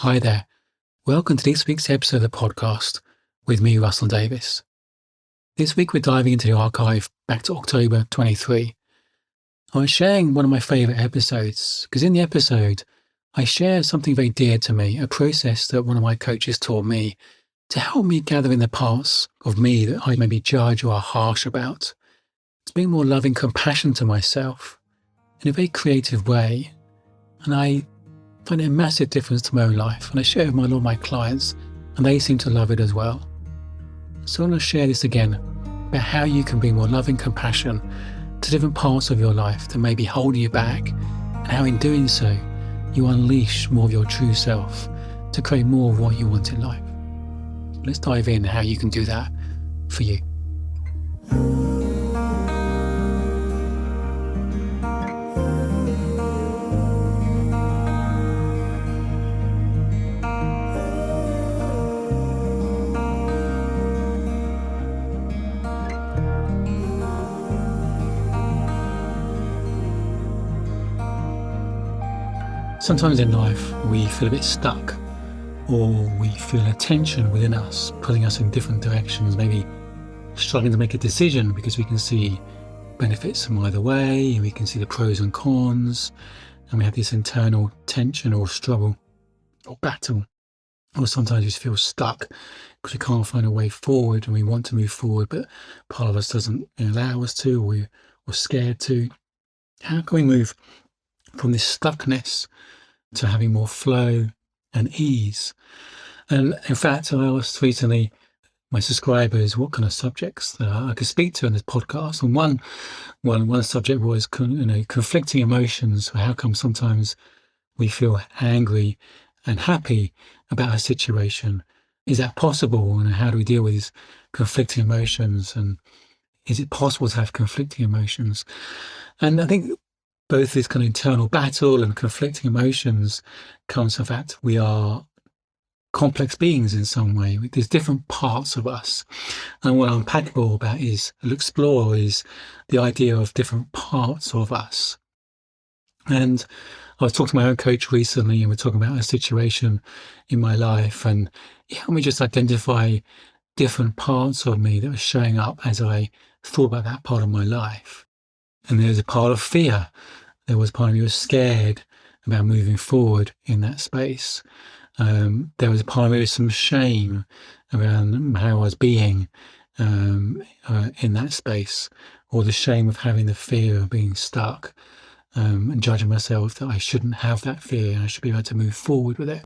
Hi there. Welcome to this week's episode of the podcast with me, Russell Davis. This week we're diving into the archive back to October 23. I was sharing one of my favourite episodes because in the episode I share something very dear to me, a process that one of my coaches taught me to help me gather in the parts of me that I maybe judge or are harsh about. It's being more loving compassion to myself in a very creative way. And I find it a massive difference to my own life, and I share it with a lot of my clients, and they seem to love it as well. So I want to share this again about how you can bring more loving compassion to different parts of your life that may be holding you back, and how in doing so, you unleash more of your true self to create more of what you want in life. Let's dive in how you can do that for you. Sometimes in life we feel a bit stuck, or we feel a tension within us, pulling us in different directions, maybe struggling to make a decision because we can see benefits from either way, we can see the pros and cons, and we have this internal tension or struggle or battle. Or sometimes we just feel stuck because we can't find a way forward and we want to move forward, but part of us doesn't allow us to, or we're scared to. How can we move from this stuckness to having more flow and ease? And in fact, I asked recently my subscribers what kind of subjects that I could speak to in this podcast. And one subject was conflicting emotions. How come sometimes we feel angry and happy about a situation? Is that possible? And how do we deal with these conflicting emotions? And is it possible to have conflicting emotions? And I think both this kind of internal battle and conflicting emotions comes from the fact we are complex beings in some way. There's different parts of us. And what I'll unpack more about explore is the idea of different parts of us. And I was talking to my own coach recently, and we're talking about a situation in my life, and he helped me just identify different parts of me that were showing up as I thought about that part of my life. And there's a part of fear. There was part of me who was scared about moving forward in that space. There was a part of me with some shame around how I was being in that space, or the shame of having the fear of being stuck and judging myself that I shouldn't have that fear and I should be able to move forward with it.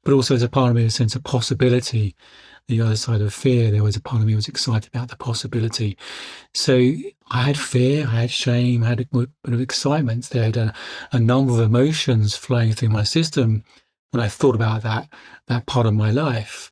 But also there's a part of me with a sense of possibility. The other side of fear, there was a part of me who was excited about the possibility. So I had fear, I had shame, I had a bit of excitement. There had a number of emotions flowing through my system when I thought about that part of my life.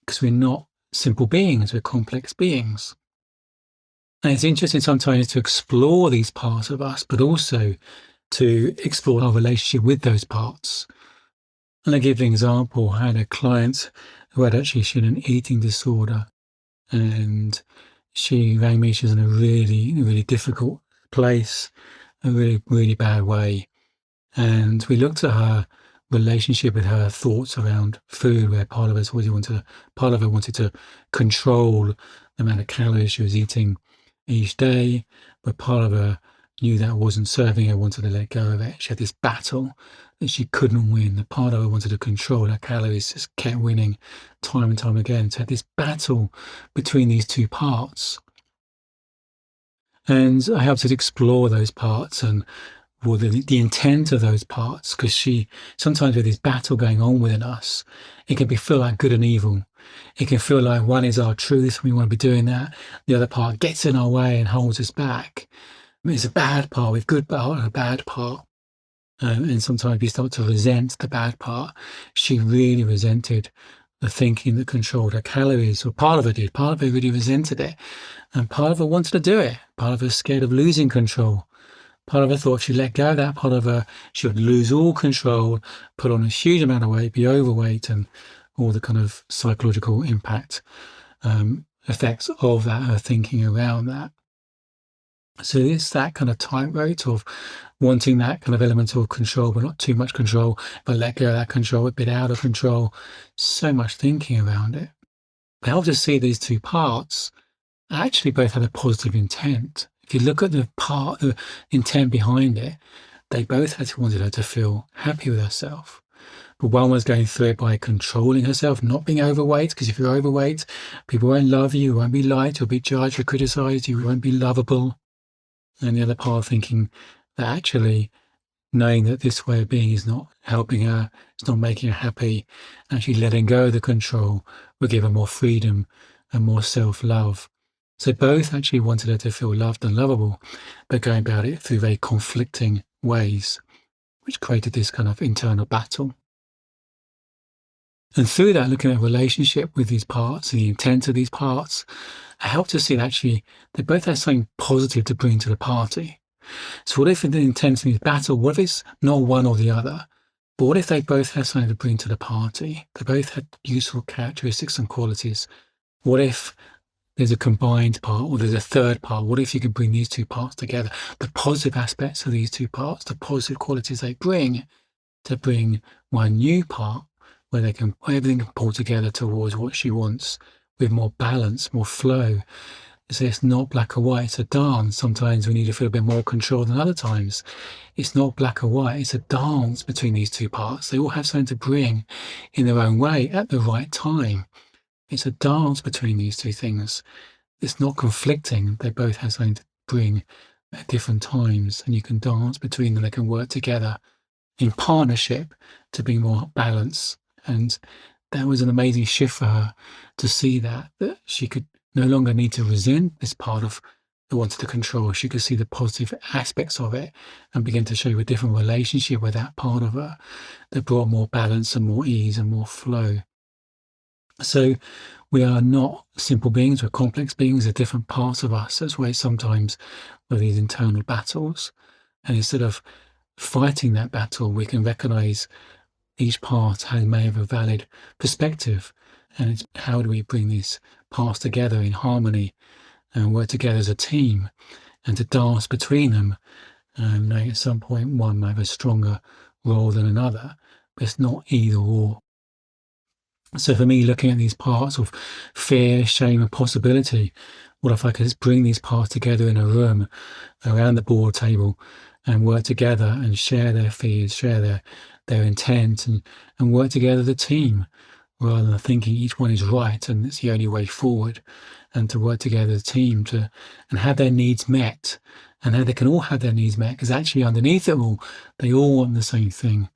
Because we're not simple beings, we're complex beings. And it's interesting sometimes to explore these parts of us, but also to explore our relationship with those parts. And I give an example. I had a client who had an eating disorder, and she rang me. She was in a really difficult place, a really bad way. And we looked at her relationship with her thoughts around food, where part of her wanted to control the amount of calories she was eating each day, but part of her knew that wasn't serving her, wanted to let go of it. She had this battle that she couldn't win. The part of her wanted to control her calories, just kept winning time and time again. So had this battle between these two parts. And I helped her to explore those parts and the intent of those parts, because sometimes with this battle going on within us, it can feel like good and evil. It can feel like one is our truth, we want to be doing that. The other part gets in our way and holds us back. It's a bad part with good part and a bad part. And sometimes we start to resent the bad part. She really resented the thinking that controlled her calories, or part of her did. Part of her really resented it. And part of her wanted to do it. Part of her was scared of losing control. Part of her thought she'd let go of that part of her, she would lose all control, put on a huge amount of weight, be overweight, and all the kind of psychological impact effects of that, her thinking around that. So it's that kind of tightrope of wanting that kind of element of control, but not too much control, but let go of that control, a bit out of control. So much thinking around it. But help to see these two parts actually both had a positive intent. If you look at the intent behind it, they both had wanted her to feel happy with herself. But one was going through it by controlling herself, not being overweight, because if you're overweight, people won't love you, you won't be liked, you'll be judged or criticised, you won't be lovable. And the other part thinking that actually knowing that this way of being is not helping her, it's not making her happy, actually letting go of the control will give her more freedom and more self-love. So both actually wanted her to feel loved and lovable, but going about it through very conflicting ways, which created this kind of internal battle. And through that, looking at a relationship with these parts and the intent of these parts, I helped to see that actually they both have something positive to bring to the party. So what if the intent of this battle, what if it's not one or the other? But what if they both have something to bring to the party? They both had useful characteristics and qualities. What if there's a combined part or there's a third part? What if you could bring these two parts together? The positive aspects of these two parts, the positive qualities they bring to bring one new part where everything can pull together towards what she wants with more balance, more flow. So it's not black or white, it's a dance. Sometimes we need to feel a bit more control than other times. It's not black or white, it's a dance between these two parts. They all have something to bring in their own way at the right time. It's a dance between these two things. It's not conflicting. They both have something to bring at different times, and you can dance between them. They can work together in partnership to bring more balance. And that was an amazing shift for her to see that she could no longer need to resent this part of the wanted to control. She could see the positive aspects of it and begin to show you a different relationship with that part of her that brought more balance and more ease and more flow. So we are not simple beings, we're complex beings, they're different parts of us. That's why sometimes with these internal battles. And instead of fighting that battle, we can recognize each part may have a valid perspective. And it's how do we bring these parts together in harmony and work together as a team and to dance between them. Knowing at some point one may have a stronger role than another, but it's not either or. So for me, looking at these parts of fear, shame, and possibility, what if I could just bring these parts together in a room around the board table and work together and share their fears, share their intent and work together as a team rather than thinking each one is right and it's the only way forward, and to work together as a team and have their needs met, and how they can all have their needs met, because actually underneath it all, they all want the same thing.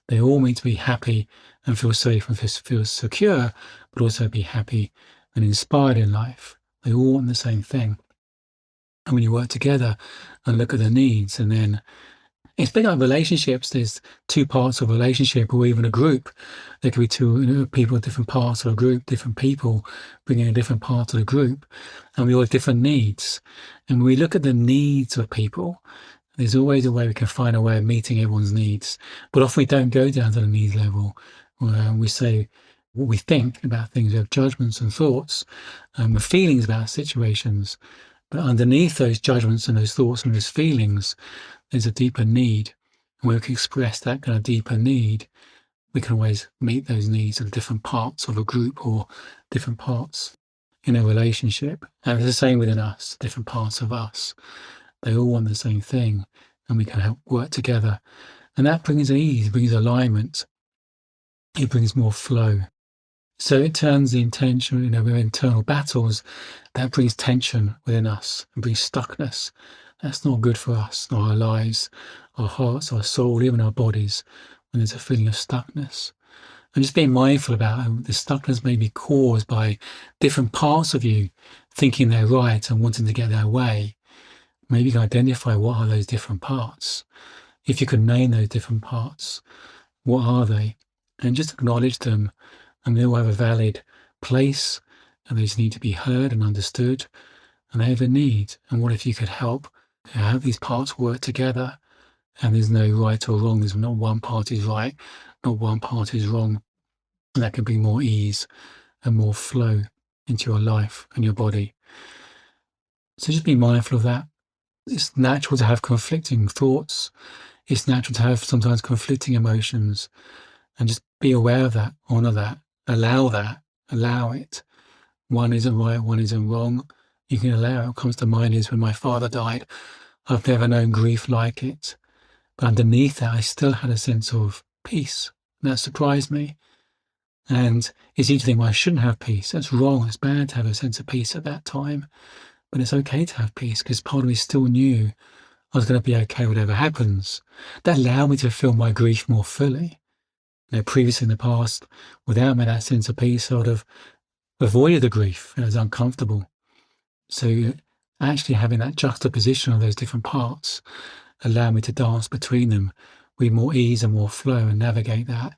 They all need to be happy and feel safe and feel secure, but also be happy and inspired in life. They all want the same thing. And when you work together and look at the needs, and then it's big like relationships. There's two parts of a relationship, or even a group. There could be two people in different parts of a group, different people bringing a different part of the group, and we all have different needs. And when we look at the needs of people, there's always a way we can find a way of meeting everyone's needs. But often we don't go down to the needs level. We say what we think about things. We have judgments and thoughts and feelings about situations. But underneath those judgments and those thoughts and those feelings, there's a deeper need. And when we can express that kind of deeper need, we can always meet those needs of different parts of a group or different parts in a relationship. And it's the same within us, different parts of us. They all want the same thing, and we can help work together. And that brings ease, brings alignment. It brings more flow. So it turns the intention, with internal battles, that brings tension within us and brings stuckness. That's not good for us, not our lives, our hearts, our soul, even our bodies, when there's a feeling of stuckness. And just being mindful about how the stuckness may be caused by different parts of you thinking they're right and wanting to get their way. Maybe you can identify what are those different parts. If you can name those different parts, what are they? And just acknowledge them, and they all have a valid place, and they just need to be heard and understood, and they have a need. And what if you could help have these parts work together, and there's no right or wrong. There's not one part is right, not one part is wrong. And that can bring more ease and more flow into your life and your body. So just be mindful of that. it's natural to have conflicting thoughts. It's natural to have sometimes conflicting emotions, and just be aware of that, honour that, allow it. One isn't right, one isn't wrong. You can allow it. What comes to mind is when my father died, I've never known grief like it. But underneath that, I still had a sense of peace. And that surprised me. And it's easy to think, well, I shouldn't have peace. That's wrong. It's bad to have a sense of peace at that time. But it's okay to have peace because part of me still knew I was going to be okay whatever happens. That allowed me to feel my grief more fully. Previously in the past, without me that sense of peace, I would have avoided the grief. It was uncomfortable. So actually having that juxtaposition of those different parts allowed me to dance between them with more ease and more flow and navigate that,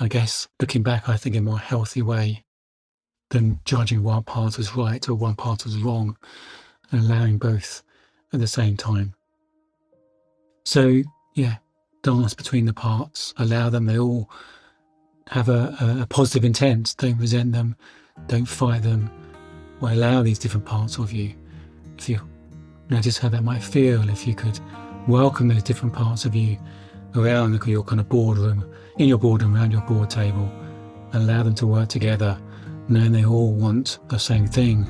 I guess, looking back, I think in a more healthy way than judging one part was right or one part was wrong, and allowing both at the same time. So yeah, dance between the parts, allow them, they all have a positive intent. Don't resent them, don't fight them. Well, allow these different parts of you. If you notice how that might feel, if you could welcome those different parts of you around your kind of boardroom, in your boardroom, around your board table, and allow them to work together, knowing they all want the same thing.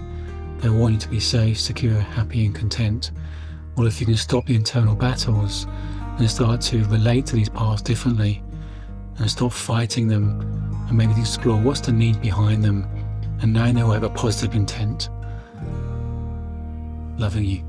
They want you to be safe, secure, happy and content. Well, if you can stop the internal battles and start to relate to these parts differently and stop fighting them and maybe explore what's the need behind them, and knowing they will have a positive intent. Loving you.